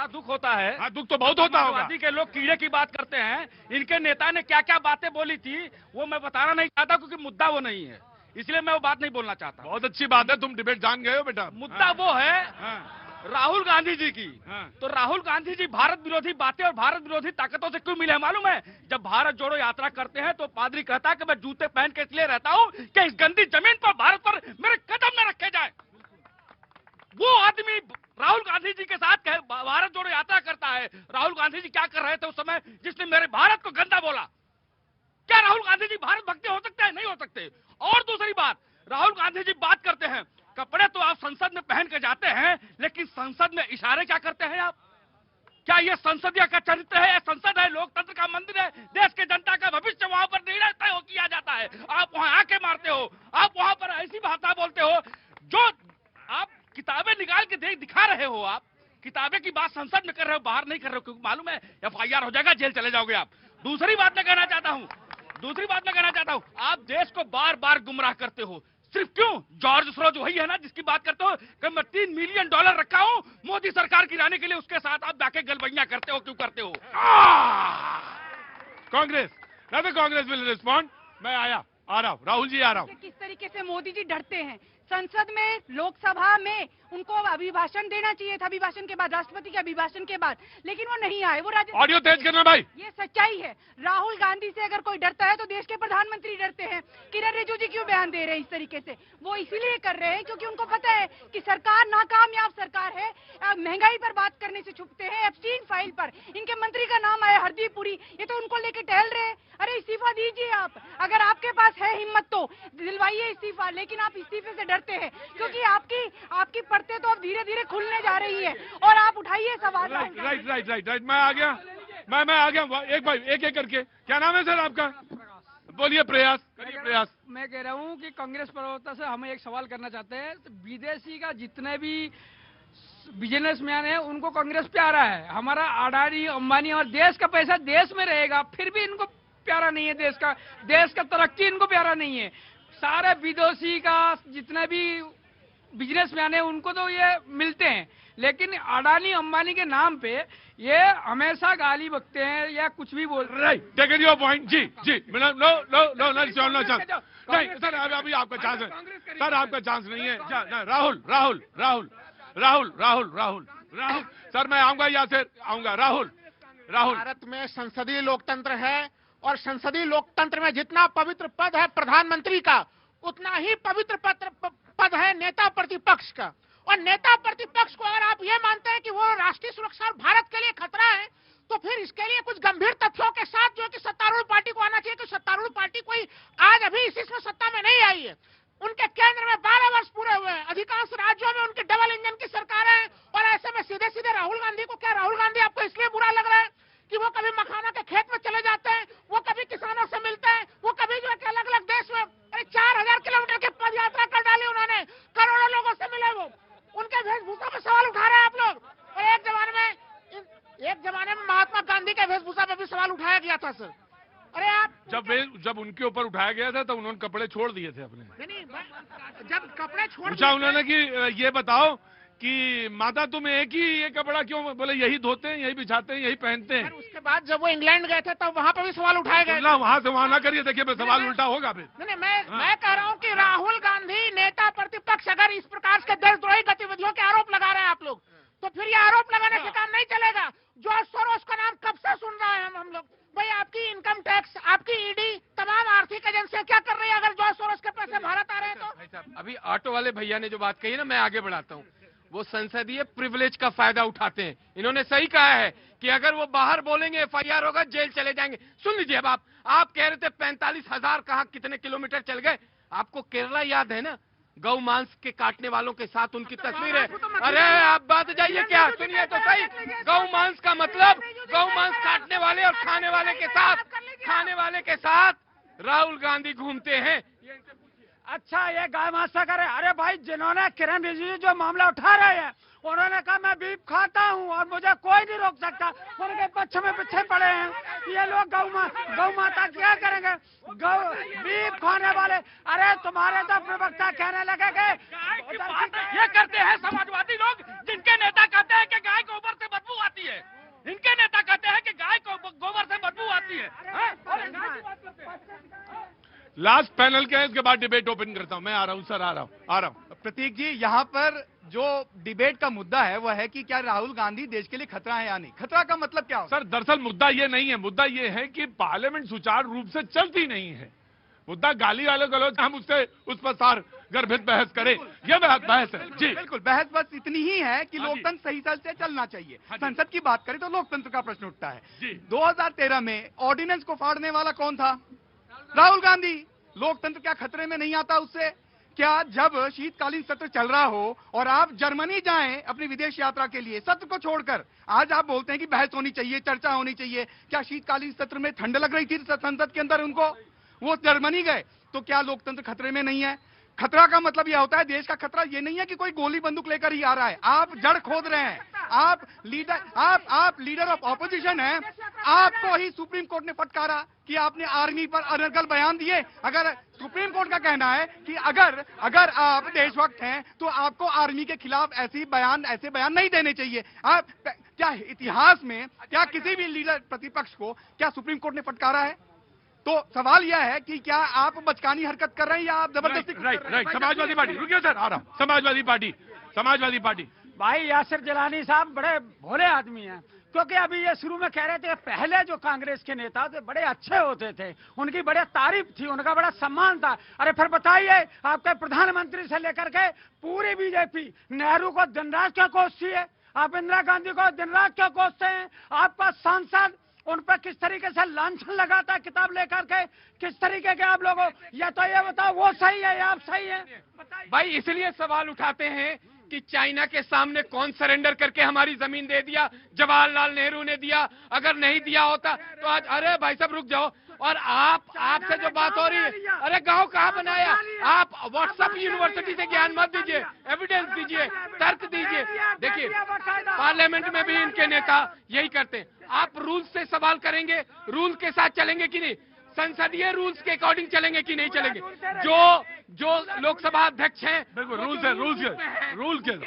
बड़ा दुख होता है। हाँ, दुख तो बहुत होता होगा। माओवादी के लोग कीड़े की बात करते हैं, इनके नेता ने क्या क्या बातें बोली थी वो मैं बताना नहीं चाहता क्योंकि मुद्दा वो नहीं है, इसलिए मैं वो बात नहीं बोलना चाहता। बहुत अच्छी बात है, तुम डिबेट जान गए हो बेटा। मुद्दा वो है राहुल गांधी जी की। हाँ। तो राहुल गांधी जी भारत विरोधी बातें और भारत विरोधी ताकतों से क्यों मिले मालूम है? जब भारत जोड़ो यात्रा करते हैं तो पादरी कहता है कि मैं जूते पहन के इसलिए रहता हूं कि इस गंदी जमीन पर भारत पर मेरे कदम न रखे जाए। वो आदमी राहुल गांधी जी के साथ भारत जोड़ो यात्रा करता है। राहुल गांधी जी क्या कर रहे थे उस समय जिसने मेरे भारत को गंदा बोला? क्या राहुल गांधी जी भारत भक्ति हो सकते हैं? नहीं हो सकते। और दूसरी बात, राहुल गांधी जी बात करते हैं, कपड़े तो आप संसद में पहन के जाते हैं, लेकिन संसद में इशारे क्या करते हैं आप? क्या ये संसदीय का चरित्र है? संसद है, लोकतंत्र का मंदिर है, देश के जनता का भविष्य वहां पर निर्णय तय किया जाता है। आप वहां आके मारते हो, आप वहां पर ऐसी भाषा बोलते हो जो आप किताबें निकाल के दिखा रहे हो। आप किताबें की बात संसद में कर रहे हो, बाहर नहीं कर रहे हो, क्योंकि मालूम है FIR हो जाएगा, जेल चले जाओगे आप। दूसरी बात मैं कहना चाहता हूं, आप देश को बार बार गुमराह करते हो। सिर्फ क्यों? जॉर्ज सोरोज वही है ना जिसकी बात करते हो कि मैं $3 मिलियन रखा हूं मोदी सरकार गिराने के लिए, उसके साथ आप जाके गलबैया करते हो। क्यों करते हो? Congress will respond. मैं आ रहा हूं, राहुल जी आ रहा हूं। किस तरीके से मोदी जी डरते हैं संसद में, लोकसभा में उनको अभिभाषण देना चाहिए था, अभिभाषण के बाद, राष्ट्रपति के अभिभाषण के बाद, लेकिन वो नहीं आए। वो ऑडियो तेज करना भाई। ये सच्चाई है। राहुल गांधी से अगर कोई डरता है तो देश के प्रधानमंत्री डरते हैं। किरण रिजिजू क्यों बयान दे रहे हैं इस तरीके से? वो इसीलिए कर रहे हैं क्योंकि उनको पता है कि सरकार नाकामयाब सरकार है। महंगाई पर बात करने से छुपते हैं। एप्स्टीन फाइल पर इनके मंत्री का नाम आया, हरदीप पुरी, ये तो उनको लेके टहल रहे हैं। अरे इस्तीफा दीजिए आप, अगर आपके पास है हिम्मत तो दिलवाइए इस्तीफा, लेकिन आप इस्तीफे से डरते हैं क्योंकि आपकी परतें तो अब धीरे धीरे खुलने जा रही है और आप उठाइए सवाल। राइट मैं आ गया, मैं आ गया। एक भाई एक करके, क्या नाम है सर आपका? बोलिए, प्रयास। मैं कह रहा हूँ कि कांग्रेस प्रवक्ता से हम एक सवाल करना चाहते हैं। विदेशी का जितने भी बिजनेसमैन है उनको कांग्रेस प्यारा है। हमारा अडानी अंबानी और देश का पैसा देश में रहेगा, फिर भी इनको प्यारा नहीं है। देश का तरक्की इनको प्यारा नहीं है। सारे विदेशी का जितने भी बिजनेसमैन है उनको तो ये मिलते हैं, लेकिन अडानी अंबानी के नाम पे ये हमेशा गाली बकते हैं या कुछ भी बोल। Right, take your point. जी नो चांस नहीं सर, अभी आपका चांस है सर, आपका चांस नहीं है। राहुल सर, मैं आऊंगा या फिर आऊंगा? राहुल भारत में संसदीय लोकतंत्र है और संसदीय लोकतंत्र में जितना पवित्र पद है प्रधानमंत्री का, उतना ही पवित्र पद है नेता प्रतिपक्ष का। और नेता प्रतिपक्ष को अगर आप ये मानते हैं कि वो राष्ट्रीय सुरक्षा और भारत के लिए खतरा है, तो फिर इसके लिए कुछ गंभीर तथ्यों के साथ जो कि सत्तारूढ़ पार्टी को आना चाहिए कि सत्तारूढ़ पार्टी कोई आज अभी इसमें सत्ता में नहीं आई है। उनके केंद्र में 12 वर्ष पूरे हुए हैं, अधिकांश राज्यों में उनकी डबल इंजन की सरकारें हैं। और ऐसे में सीधे सीधे राहुल गांधी को, क्या राहुल गांधी आपको इसलिए बुरा लग रहा है कि वो कभी मखाना के खेत में चले जाते हैं, वो कभी किसानों से मिलते हैं, वो कभी जो है अलग अलग देश में 4000 किलोमीटर की पद यात्रा कर डाली उन्होंने, करोड़ों लोगों से मिले। वो उनके वेशभूषा पे सवाल उठा रहे हैं आप लोग। और एक जमाने में महात्मा गांधी के वेशभूषा पे भी सवाल उठाया गया था सर। अरे आप जब उनके ऊपर उठाया गया था तो उन्होंने कपड़े छोड़ दिए थे अपने। नहीं, जब कपड़े छोड़ पूछा उन्होंने कि ये बताओ कि माता तुम एक ही ये कपड़ा क्यों? बोले यही धोते हैं, यही बिछाते हैं, यही पहनते हैं। उसके बाद जब वो इंग्लैंड गए थे तब वहाँ पे भी सवाल उठाए गए। वहाँ से वहाँ ना करिए, देखिए सवाल उल्टा होगा फिर। नहीं, मैं कह रहा हूँ कि राहुल गांधी नेता प्रतिपक्ष अगर इस प्रकार के देशद्रोही गतिविधियों के आरोप लगा रहे हैं आप लोग, तो फिर ये आरोप लगाने से काम नहीं चलेगा। जॉर्ज सोरोस का नाम कब से सुन रहे हैं हम लोग? भाई आपकी इनकम टैक्स, आपकी ईडी, तमाम आर्थिक एजेंसियां क्या कर रही है अगर जॉर्ज सोरोस के पैसे भारत आ रहे हैं तो? अभी ऑटो वाले भैया ने जो बात कही ना, मैं आगे बढ़ाता हूँ। वो संसदीय प्रिविलेज का फायदा उठाते हैं। इन्होंने सही कहा है कि अगर वो बाहर बोलेंगे FIR होगा, जेल चले जाएंगे। सुन लीजिए, अब आप कह रहे थे 45,000 कहाँ कितने किलोमीटर चल गए। आपको केरला याद है ना, गौ मांस के काटने वालों के साथ उनकी तस्वीर है। अरे आप बात जाइए, क्या सुनिए तो सही। गौ मांस का मतलब गौ मांस काटने वाले और खाने वाले के साथ राहुल गांधी घूमते हैं। अच्छा, ये गाय मासा करे। अरे भाई, जिन्होंने किरण रिजिजू जो मामला उठा रहे हैं, उन्होंने कहा मैं बीफ खाता हूँ और मुझे कोई नहीं रोक सकता। उनके पीछे पड़े हैं ये लोग। गौ माता क्या करेंगे? बीफ खाने वाले। अरे तुम्हारे तो प्रवक्ता कहने लगे ये करते हैं समाजवादी लोग, जिनके नेता कहते हैं कि गाय के ऊपर से बदबू आती लास्ट पैनल के हैं, इसके बाद डिबेट ओपन करता हूं। मैं आ रहा हूं सर, आ रहा हूं। प्रतीक जी, यहाँ पर जो डिबेट का मुद्दा है वह है कि क्या राहुल गांधी देश के लिए खतरा है या नहीं। खतरा का मतलब क्या होता है? सर दरअसल मुद्दा ये नहीं है, मुद्दा ये है कि पार्लियामेंट सुचारू रूप से चलती नहीं है। मुद्दा गाली वाले गलौज, हम उससे उस पर सार गर्भित बहस करें, यह बहस है जी। बिल्कुल, बहस बस इतनी ही है कि लोकतंत्र सही से चलना चाहिए। संसद की बात करें तो लोकतंत्र का प्रश्न उठता है। 2013 में ऑर्डिनेंस को फाड़ने वाला कौन था? राहुल गांधी। लोकतंत्र क्या खतरे में नहीं आता उससे? क्या जब शीतकालीन सत्र चल रहा हो और आप जर्मनी जाएं अपनी विदेश यात्रा के लिए, सत्र को छोड़कर, आज आप बोलते हैं कि बहस होनी चाहिए, चर्चा होनी चाहिए। क्या शीतकालीन सत्र में ठंड लग रही थी संसद के अंदर उनको? वो जर्मनी गए, तो क्या लोकतंत्र खतरे में नहीं है? खतरा का मतलब यह होता है, देश का खतरा ये नहीं है कि कोई गोली बंदूक लेकर ही आ रहा है। आप जड़ खोद रहे हैं, आप लीडर ऑफ ऑपोजिशन हैं। आपको ही सुप्रीम कोर्ट ने फटकारा कि आपने आर्मी पर अनर्गल बयान दिए। अगर सुप्रीम कोर्ट का कहना है कि अगर आप देशभक्त हैं तो आपको आर्मी के खिलाफ ऐसे बयान नहीं देने चाहिए। आप क्या इतिहास में क्या किसी भी लीडर प्रतिपक्ष को क्या सुप्रीम कोर्ट ने फटकारा है? तो सवाल यह है कि क्या आप बचकानी हरकत कर रहे हैं या आप जबरदस्ती? राइट। समाजवादी पार्टी, रुकिए सर, आ रहा हूं। समाजवादी पार्टी भाई यासिर जलानी साहब बड़े भोले आदमी हैं, क्योंकि अभी ये शुरू में कह रहे थे पहले जो कांग्रेस के नेता थे बड़े अच्छे होते थे, उनकी बड़े तारीफ थी, उनका बड़ा सम्मान था। अरे फिर बताइए, आपके प्रधानमंत्री से लेकर के पूरी बीजेपी नेहरू को दिन रात क्यों कोसती है? आप इंदिरा गांधी को दिन रात क्यों कोसते हैं? आपका सांसद उन पर किस तरीके से लांछन लगाता है किताब लेकर के, किस तरीके के आप लोगों, या तो ये बताओ वो सही है या आप सही है? भाई इसलिए सवाल उठाते हैं कि चाइना के सामने कौन सरेंडर करके हमारी जमीन दे दिया? जवाहरलाल नेहरू ने दिया। अगर नहीं दिया होता तो आज, अरे भाई साहब रुक जाओ। और आपसे जो बात हो रही है, अरे गांव कहाँ बनाया? आप व्हाट्सएप यूनिवर्सिटी से ज्ञान मत दीजिए, एविडेंस दीजिए, तर्क दीजिए। देखिए पार्लियामेंट में भी इनके नेता यही करते हैं। आप रूल्स से सवाल करेंगे, रूल के साथ चलेंगे कि नहीं? संसदीय रूल्स के अकॉर्डिंग चलेंगे कि नहीं चलेंगे? जो लोकसभा अध्यक्ष हैं, बिल्कुल रूल के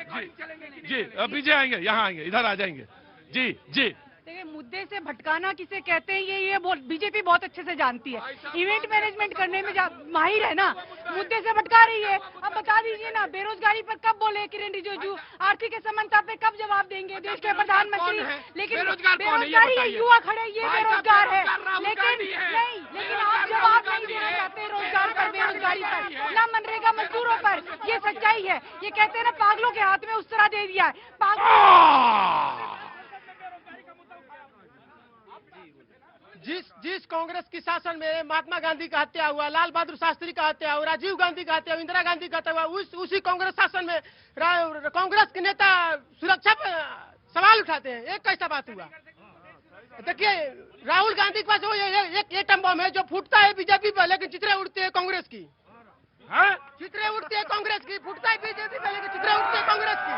जी पीछे आएंगे, यहाँ आएंगे, इधर आ जाएंगे। जी देखिए, मुद्दे से भटकाना किसे कहते हैं ये बीजेपी बहुत अच्छे से जानती है। इवेंट मैनेजमेंट करने में माहिर है ना। मुद्दे से भटका रही है। अब बता दीजिए ना, बेरोजगारी पर कब बोले किरण रिजिजू? आर्थिक असमानता पे कब जवाब देंगे देश के प्रधानमंत्री? लेकिन बेरोजगारी है, युवा खड़े, ये बेरोजगार है। लेकिन आप जवाब नहीं देना चाहते रोजगार पर, बेरोजगारी पर, ना मनरेगा मजदूरों पर। ये सच्चाई है। ये कहते हैं ना, पागलों के हाथ में उस तरह दे दिया है। जिस कांग्रेस की शासन में महात्मा गांधी का हत्या हुआ, लाल बहादुर शास्त्री का हत्या हुआ, राजीव गांधी का हत्या हुआ, इंदिरा गांधी का हत्या हुआ, उसी कांग्रेस शासन में कांग्रेस के नेता सुरक्षा पर सवाल उठाते हैं। एक कैसा बात हुआ? देखिए, राहुल गांधी के पास वो एक एटम बम है जो फूटता है बीजेपी पर, लेकिन चित्रें उड़ती है कांग्रेस की। चित्रें उड़ती है कांग्रेस की, फूटता है बीजेपी पर, लेकिन चित्रें उड़ती है कांग्रेस की।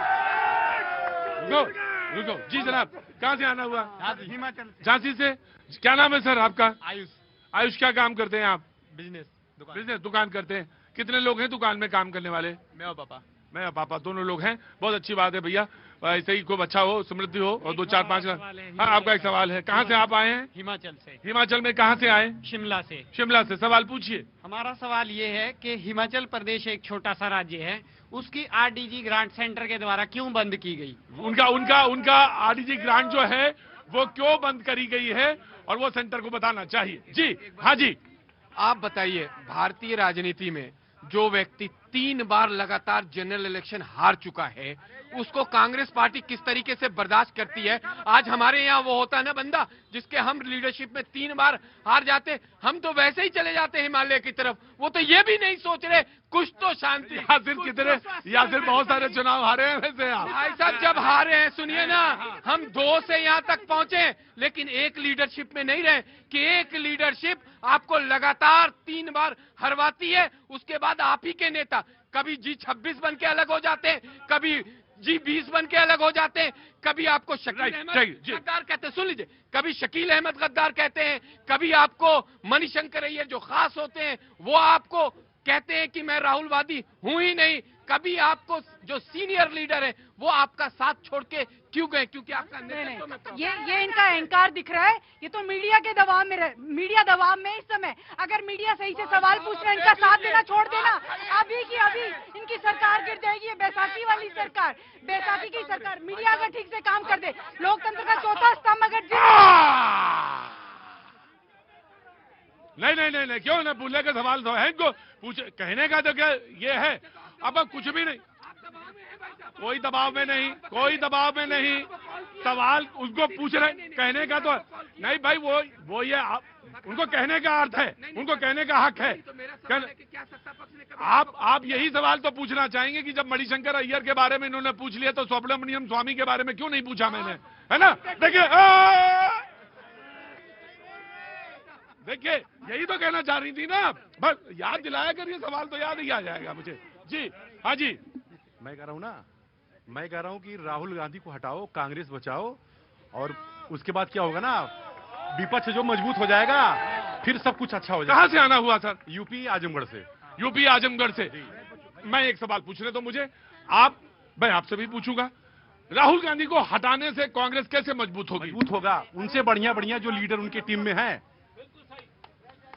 रुको जी जनाब, कहाँ से आना हुआ? हिमाचल, झांसी से। क्या नाम है सर आपका? आयुष। क्या काम करते हैं आप? बिजनेस दुकान करते हैं। कितने लोग हैं दुकान में काम करने वाले? मैं और पापा दोनों लोग हैं। बहुत अच्छी बात है भैया, ऐसे ही खूब अच्छा हो, समृद्धि हो। और 2-4-5 हाँ, आपका एक सवाल है। कहाँ से आप आए हैं? हिमाचल से। हिमाचल में कहाँ से आए? शिमला से। शिमला से। सवाल पूछिए। हमारा सवाल ये है कि हिमाचल प्रदेश एक छोटा सा राज्य है, उसकी आरडीजी ग्रांट सेंटर के द्वारा क्यों बंद की गई? उनका आरडीजी ग्रांट जो है वो क्यों बंद करी गई है और वो सेंटर को बताना चाहिए। जी हाँ जी, आप बताइए, भारतीय राजनीति में जो व्यक्ति 3 बार लगातार जनरल इलेक्शन हार चुका है, उसको कांग्रेस पार्टी किस तरीके से बर्दाश्त करती है? आज हमारे यहाँ वो होता है ना बंदा जिसके हम लीडरशिप में 3 बार हार जाते, हम तो वैसे ही चले जाते हिमालय की तरफ। वो तो ये भी नहीं सोच रहे कुछ तो शांति। यासिर बहुत सारे चुनाव हारे हैं वैसे आप। भाई साहब जब हारे हैं, सुनिए ना, हम 2 से यहाँ तक पहुंचे, लेकिन एक लीडरशिप में नहीं रहे कि एक लीडरशिप आपको लगातार 3 बार हरवाती है। उसके बाद आप ही के नेता कभी G26 बन के अलग हो जाते हैं, कभी G20 बन के अलग हो जाते हैं, कभी आपको शकील अहमद गद्दार कहते हैं, सुन लीजिए, कभी शकील अहमद गद्दार कहते हैं, कभी आपको मणिशंकर अय्यर जो खास होते हैं वो आपको कहते हैं कि मैं राहुलवादी हूं ही नहीं, कभी आपको जो सीनियर लीडर है वो आपका साथ छोड़ के क्यों गए? क्योंकि आपका नेतृत्व में प्रॉब्लम। ये इनका अहंकार दिख रहा है। ये तो मीडिया के दबाव में मीडिया दबाव में इस समय। अगर मीडिया सही से सवाल पूछ रहे हैं, इनका साथ देना छोड़ देना, अभी की अभी इनकी सरकार गिर जाएगी। ये बैसाखी वाली सरकार, बैसाखी की सरकार। मीडिया अगर ठीक से काम कर दे, लोकतंत्र का चौथा स्तंभ अगर नहीं नहीं नहीं नहीं, क्यों ना भूले का सवाल तो है इनको पूछ कहने का तो क्या ये है। अब कुछ भी नहीं, कोई दबाव में नहीं, कोई दबाव में नहीं। सवाल उसको पूछ रहे, कहने का तो नहीं भाई, वो ये उनको कहने का अर्थ है, उनको कहने का हक है। आप यही सवाल तो पूछना चाहेंगे कि जब मणिशंकर अय्यर के बारे में इन्होंने पूछ लिया तो सुब्रमण्यम स्वामी के बारे में क्यों नहीं पूछा मैंने, है ना? देखिए यही तो कहना चाह रही थी ना, बस याद दिलाया करिए, सवाल तो याद ही आ जाएगा मुझे। जी हाँ जी, मैं कह रहा हूँ ना, मैं कह रहा हूँ कि राहुल गांधी को हटाओ, कांग्रेस बचाओ, और उसके बाद क्या होगा ना, विपक्ष जो मजबूत हो जाएगा फिर सब कुछ अच्छा हो जाएगा। कहाँ से आना हुआ सर? यूपी आजमगढ़ से। यूपी आजमगढ़ से। मैं एक सवाल पूछने तो मुझे, मैं आपसे भी पूछूंगा, राहुल गांधी को हटाने से कांग्रेस कैसे मजबूत होगी? मजबूत होगा, उनसे बढ़िया बढ़िया जो लीडर उनकी टीम में हैं,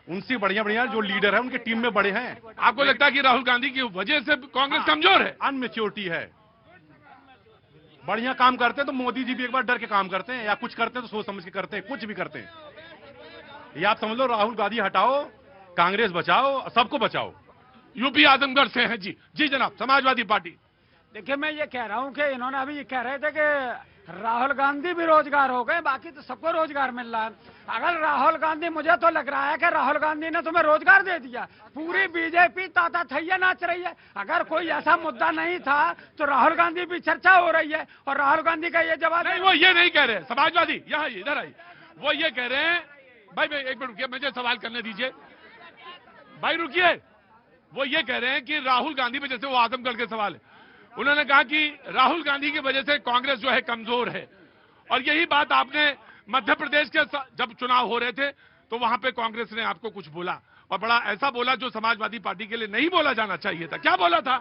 उनसे बढ़िया बढ़िया जो लीडर है उनके टीम में बड़े हैं। आपको लगता है कि राहुल गांधी की वजह से कांग्रेस कमजोर है? अनमेच्योरिटी है। बढ़िया काम करते हैं तो मोदी जी भी एक बार डर के काम करते हैं, या कुछ करते हैं तो सोच समझ के करते हैं, कुछ भी करते हैं। ये आप समझ लो, राहुल गांधी हटाओ, कांग्रेस बचाओ, सबको बचाओ। यूपी आजमगढ़ से हैं जी। जी जनाब, समाजवादी पार्टी। देखिए मैं ये कह रहा हूँ कि इन्होंने अभी ये कह रहे थे कि राहुल गांधी भी रोजगार हो गए, बाकी तो सबको रोजगार मिल रहा है। अगर राहुल गांधी, मुझे तो लग रहा है कि राहुल गांधी ने तुम्हें रोजगार दे दिया, पूरी बीजेपी ताता थैया नाच रही है। अगर कोई ऐसा मुद्दा नहीं था तो राहुल गांधी भी चर्चा हो रही है, और राहुल गांधी का ये जवाब नहीं, वो ये नहीं कह रहे समाजवादी, यहाँ इधर आई, वो ये कह रहे हैं, भाई एक मिनट रुकिए, मुझे सवाल करने दीजिए भाई, रुकिए। वो ये कह रहे हैं कि राहुल गांधी पे, जैसे वो आजमगढ़ के सवाल है, उन्होंने कहा कि राहुल गांधी की वजह से कांग्रेस जो है कमजोर है, और यही बात आपने मध्य प्रदेश के जब चुनाव हो रहे थे तो वहां पे कांग्रेस ने आपको कुछ बोला, और बड़ा ऐसा बोला जो समाजवादी पार्टी के लिए नहीं बोला जाना चाहिए था। क्या बोला था?